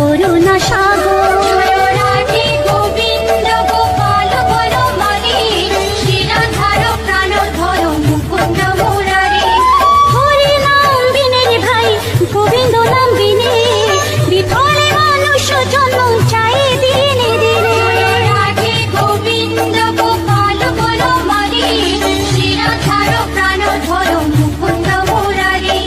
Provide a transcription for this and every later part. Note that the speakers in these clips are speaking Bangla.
করুণা সাগর। রাধে গোবিন্দ গোপাল বনমালী, শ্রীরাধার প্রাণধর মুকুন্দ মুরারি। হরি নাম বিনে রে ভাই, গোবিন্দ নাম বিনে, বিফলে মানুষ জন্ম চাই দিনে দিনে। রাধে গোবিন্দ গোপাল বনমালী, শ্রীরাধার প্রাণধর মুকুন্দ মুরারি।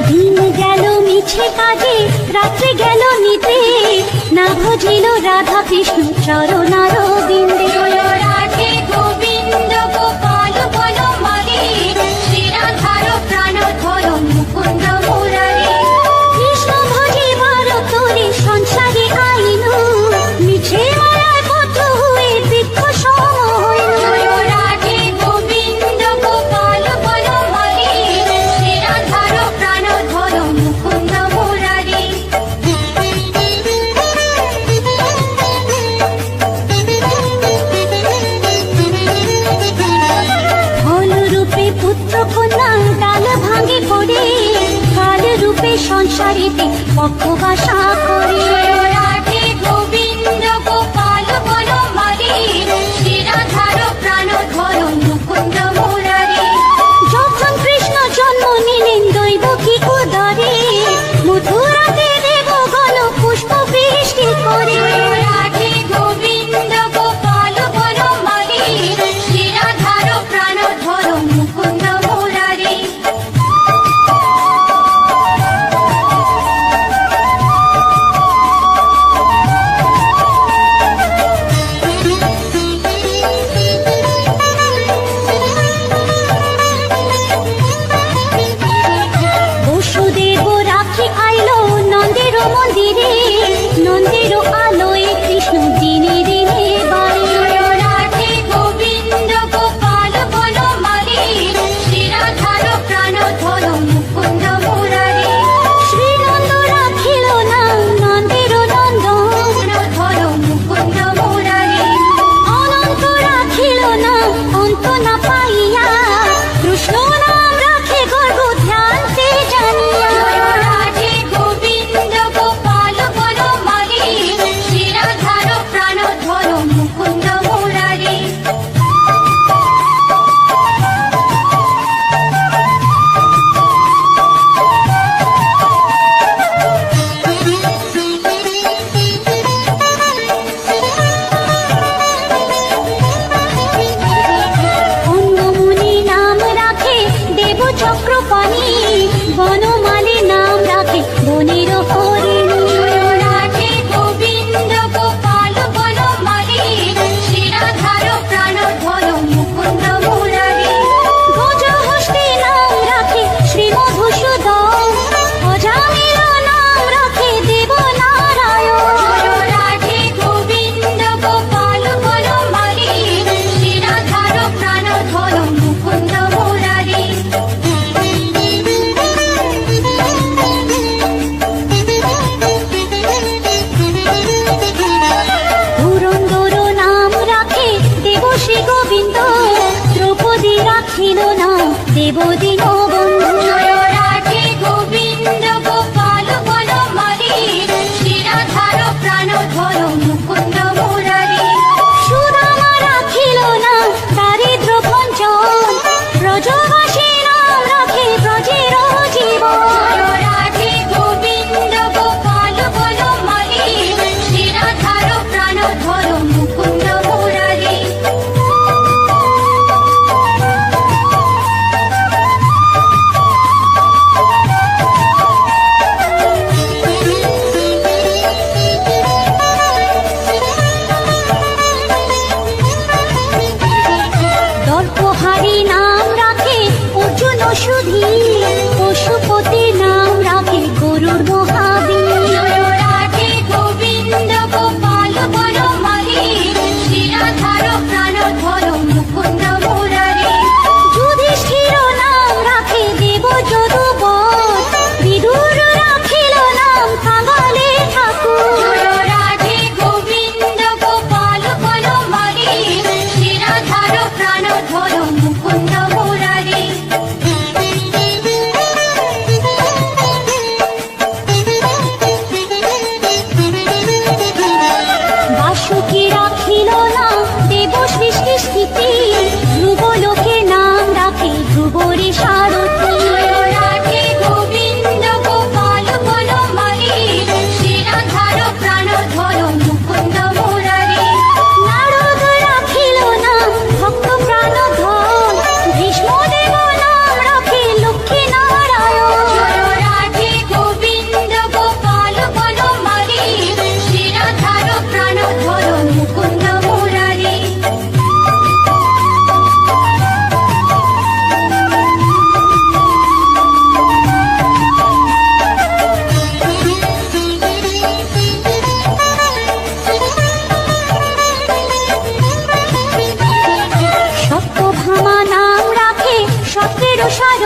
দিন গেল মিছে কাজে, রাত্রে গেল নিতে, না ভজিল রাধা কৃষ্ণ চরণার বিন্দে। রাধে গোবিন্দ গোপাল বনমালী, শ্রীরাধার প্রাণধর মুকুন্দ মুরারি। কৃষ্ণ ভজিবার তোরে সংসারে আইনু, মিছে মায়ায় বদ্ধ হয়ে বৃক্ষ সম হইল। রাধে গোবিন্দ গোপাল বনমালী, শ্রীরাধার প্রাণধর মুকুন্দ মুরারি। ফল রূপে পুত্র কন্যা ডাল ভাঙে পড়ে, কাল রূপে সংসারেতে পক্ষবাসা করে। রাধে গোবিন্দ গোপাল বনমালী, শ্রীরাধার প্রাণধর মুকুন্দ মুরারি। যখন কৃষ্ণ জন্ম নিলেন দৈবকী উদরে, মথুরাতে দেবগণ পুষ্প বৃষ্টি করে। রাধে গোবিন্দ গোপাল বনমালী, শ্রীরাধার প্রাণধর মুকুন্দ মুরারি। বসুদেব রাখি আইলো নন্দের মন্দিরে, নন্দের আলোয় কৃষ্ণ দিনে দিনে বাড়ে। রাধে গোবিন্দ গোপাল বনমালী, শ্রীরাধার প্রাণধর মুকুন্দ মুরারি। শ্রীনন্দ রাখিল নাম নন্দের নন্দন, প্রাণধর মুকুন্দ মুরারি। অনন্ত রাখিল নাম অন্ত না পাইয়া, কৃষ্ণ নাম রাখে গর্ব ধ্যানতে জানিয়া। রাধে গোবিন্দ গোপাল বনমালী, শ্রীরাধার প্রাণধর মুকুন্দ মুরারি। অন্নমুনি নাম রাখে দেব চক্রপাণি, বনমালী নাম রাখে বনের হরিণী। রাধে গোবিন্দ গোপাল বনমালী, শ্রীরাধার প্রাণধর মুকুন্দ মুরারি। গজহস্তি নাম রাখে শ্রী মধুসূদন, অজামিল নাম রাখে দেব নারায়ণ। রাধে গোবিন্দ গোপাল বনমালী, শ্রীরাধার প্রাণধর মুকুন্দ মুরারি। পুরন্দর নাম রাখে দেব শ্রী গোবিন্দ, দ্রৌপদী রাখিল নাম দেব দীনবন্ধু। রাধে গোবিন্দ গোপাল বনমালী, শ্রীরাধার প্রাণধর মুকুন্দ মুরারি। সুদামা রাখিল নাম দারিদ্র ভঞ্জন, ব্রজবাসী নাম রাখে ব্রজের জীবন। রাধে গোবিন্দ গোপাল বনমালী, শ্রীরাধার প্রাণধর মুকুন্দ মুরারি। দর্পহারি নাম রাখে অর্জুন সুধী, পশুপতি নাম রাখে গরুর মহাবীর। রাধে গোবিন্দ গোপাল বনমালী, শ্রীরাধার প্রাণধর মুকুন্দ মুরারি। যুধিষ্ঠির নাম রাখে দেব যদুবর, বিদুর রাখিল নাম কাঙ্গা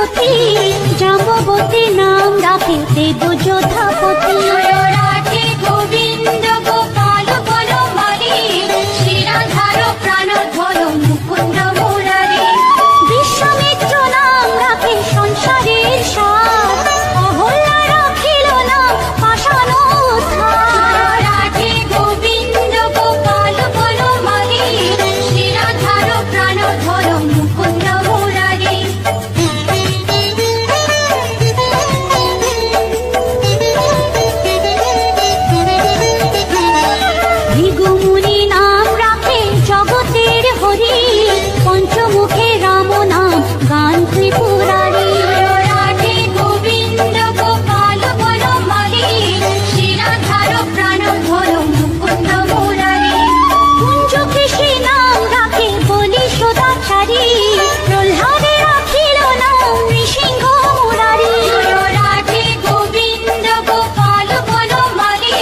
সারথি, জাম্ববতী নাম রাখে দেবযোধাপতি। রাধে গোবিন্দ গোপাল বনমালী, শ্রীরাধার প্রাণধর মুকুন্দ মুরারি। বিশ্বামিত্র নাম রাখে সংসারের সার, অহল্যা রাখিল নাম পাষাণ উদ্ধার। রাধে গোবিন্দ গোপাল বনমালী, শ্রীরাধার প্রাণধর মুকুন্দ মুরারি। ভৃগুমুনি নাম রাখে জগতের হরি, পঞ্চমুখে রাম নাম গান ত্রিপুরারি। রাধে গোবিন্দ গোপাল বনমালী, শ্রীরাধার প্রাণধর মুকুন্দ মুরারি। কুঞ্জকেশী নাম রাখে বলি সদাচারী, প্রহ্লাদে রাখিল নাম নৃসিংহ মুরারি। রাধে গোবিন্দ গোপাল বনমালী,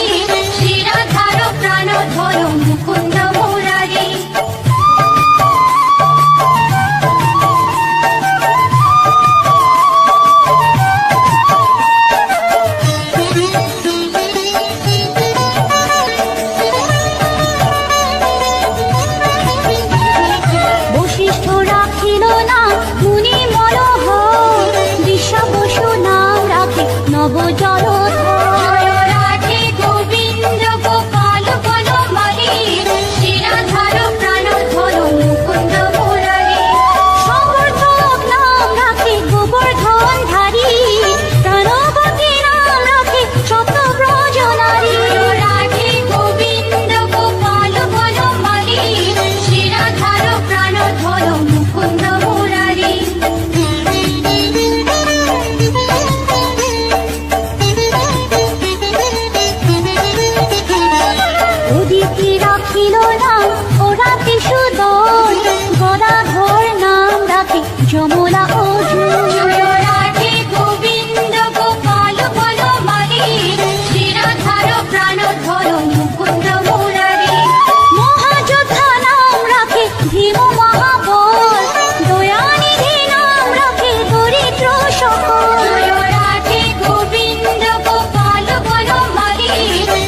শ্রীরাধার প্রাণধর মুকুন্দ মুরারি। বশিষ্ঠ রাখিল নাম মুনি মনোহর, বিশ্বাবসু নাম রাখে নবজলধর। রাধে গোবিন্দ গোপাল বনমালী, শ্রীরাধার প্রাণধর মুকুন্দ মুরারি। সমর্থক নাম রাখে গোবর্ধনধারী, প্রাণবতী নাম রাখে শতব্রজনারী। রাধে গোবিন্দ গোপাল বনমালী, শ্রীরাধার প্রাণধর মুকুন্দ মুরারি। উদিতি রাখিল নাম ওরাতি সুদন, গদাধর নাম রাখে যমুনা অর্জুন। রাধে গোবিন্দ গোপাল বনমালী, শ্রীরাধার প্রাণধর মুকুন্দ মুরারি। মহাযোদ্ধা নাম রাখে ভীম মহাবল, দয়ানিধি নাম রাখে দরিদ্র সকল। রাধে গোবিন্দ গোপাল বনমালী,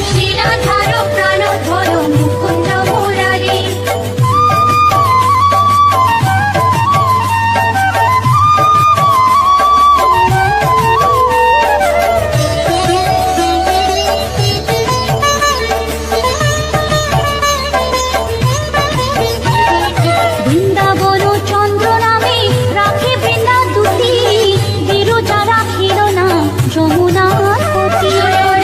শ্রীরাধার প্রাণধর মুকুন্দ মুরারি। বৃন্দাবন চন্দ্র নামে রাখে বৃন্দা দুটি, বিরজা রাখিল নাম যমুনার পতি।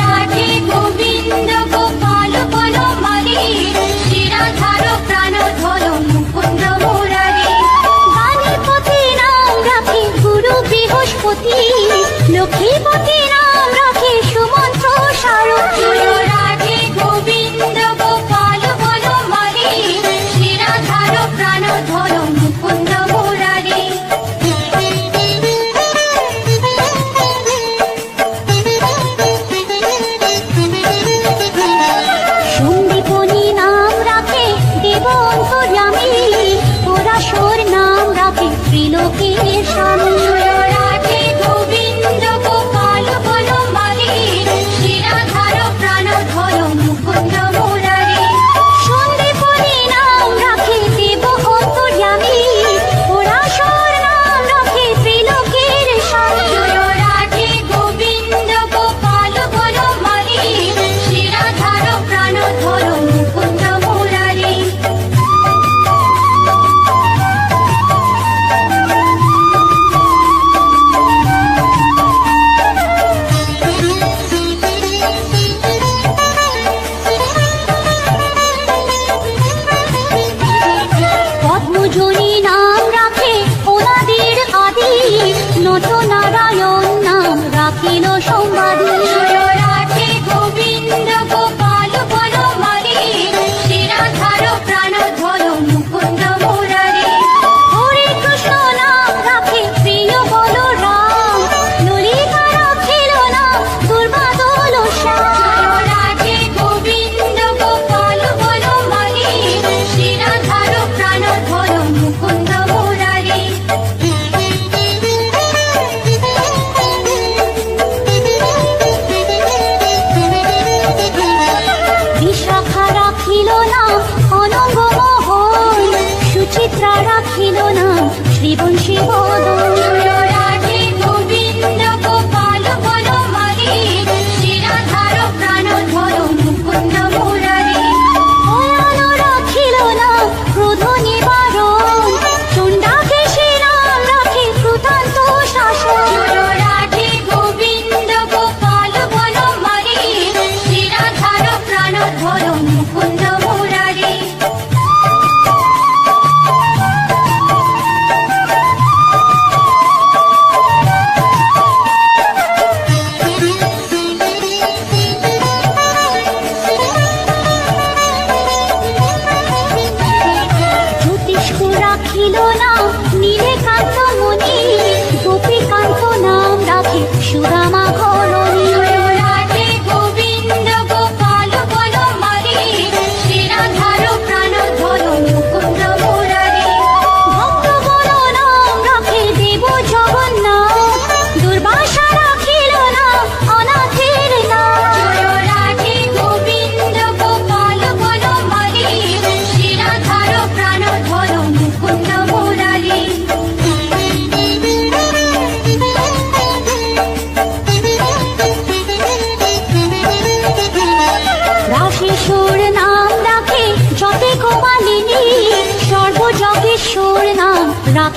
রাধে গোবিন্দ গোপাল বনমালী, শ্রীরাধার প্রাণধর মুকুন্দ মুরারি। বাণীপতি নাম রাখে গুরু বৃহস্পতি, লক্ষ্মীপতি নাম রাখে সুমন্ত্র সারথি। রাধে গোবিন্দ গোপাল বনমালী, শ্রীরাধার প্রাণধর মুকুন্দ মুরারি। সন্দীপনী নাম রাখে দেব অন্তর্যামী, পরাশর নাম রাখে ত্রিলোকের স্বামী। রাধে গোবিন্দ গোপাল বনমালী, শ্রীরাধার প্রাণ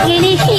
খেলে সে